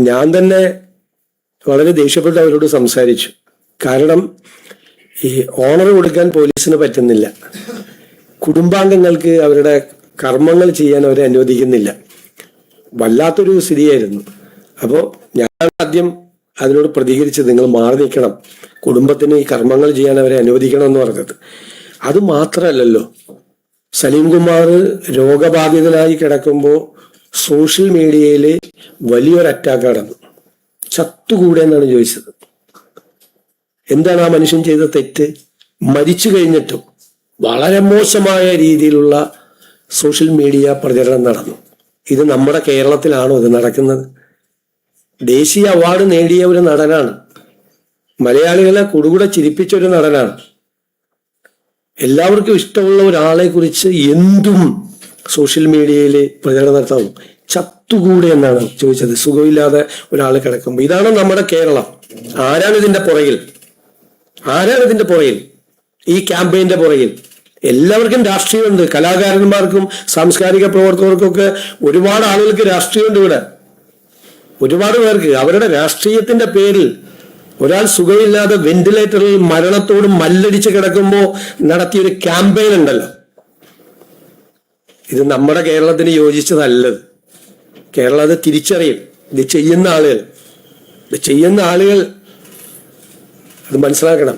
ഞാൻ തന്നെ വളരെ ദേഷ്യപ്പെട്ട് അവരോട് സംസാരിച്ചു. കാരണം ഈ ഓണർ കൊടുക്കാൻ പോലീസിന് പറ്റുന്നില്ല, കുടുംബാംഗങ്ങൾക്ക് അവരുടെ കർമ്മങ്ങൾ ചെയ്യാൻ അവരെ അനുവദിക്കുന്നില്ല. വല്ലാത്തൊരു സ്ഥിതിയായിരുന്നു. അപ്പോൾ ഞാൻ ആദ്യം അതിനോട് പ്രതികരിച്ചത്, നിങ്ങൾ മാറി നിൽക്കണം, കുടുംബത്തിന് ഈ കർമ്മങ്ങൾ ചെയ്യാൻ അവരെ അനുവദിക്കണം എന്ന് പറഞ്ഞത്. അത് മാത്രമല്ലല്ലോ, സലീം കുമാർ രോഗബാധിതനായി കിടക്കുമ്പോൾ സോഷ്യൽ മീഡിയയിൽ വലിയൊരു അറ്റാക്ക് നടന്നു. ചത്തുകൂടെ എന്നാണ് ചോദിച്ചത്. എന്താണ് ആ മനുഷ്യൻ ചെയ്ത തെറ്റ്? മരിച്ചു കഴിഞ്ഞിട്ടും വളരെ മോശമായ രീതിയിലുള്ള സോഷ്യൽ മീഡിയ പ്രചരണം നടന്നു. ഇത് നമ്മുടെ കേരളത്തിലാണോ ഇത് നടക്കുന്നത്? ദേശീയ അവാർഡ് നേടിയ ഒരു നടനാണ്, മലയാളികളെ കുടുകൂടെ ചിരിപ്പിച്ച ഒരു നടനാണ്. എല്ലാവർക്കും ഇഷ്ടമുള്ള ഒരാളെ കുറിച്ച് എന്തും സോഷ്യൽ മീഡിയയിൽ പ്രചരണം നടത്താം. ചത്തുകൂടെ എന്നാണ് ചോദിച്ചത്, സുഖമില്ലാതെ ഒരാൾ കിടക്കുമ്പോൾ. ഇതാണ് നമ്മുടെ കേരളം. ആരാണ് ഇതിന്റെ പുറകിൽ? ആരാണ് ഇതിന്റെ പുറകിൽ? ഈ ക്യാമ്പയിന്റെ പുറകിൽ എല്ലാവർക്കും രാഷ്ട്രീയമുണ്ട്. കലാകാരന്മാർക്കും സാംസ്കാരിക പ്രവർത്തകർക്കൊക്കെ ഒരുപാട് ആളുകൾക്ക് രാഷ്ട്രീയമുണ്ട് ഇവിടെ. ഒരുപാട് പേർക്ക് അവരുടെ രാഷ്ട്രീയത്തിന്റെ പേരിൽ ഒരാൾ സുഖമില്ലാതെ വെന്റിലേറ്ററിൽ മരണത്തോട് മല്ലടിച്ച് കിടക്കുമ്പോൾ നടത്തിയൊരു ക്യാമ്പയിൻ ഉണ്ടല്ലോ, ഇത് നമ്മുടെ കേരളത്തിന് യോജിച്ചതല്ലത്. കേരളം അത് തിരിച്ചറിയും. ഇത് ചെയ്യുന്ന ആളുകൾ അത് മനസ്സിലാക്കണം.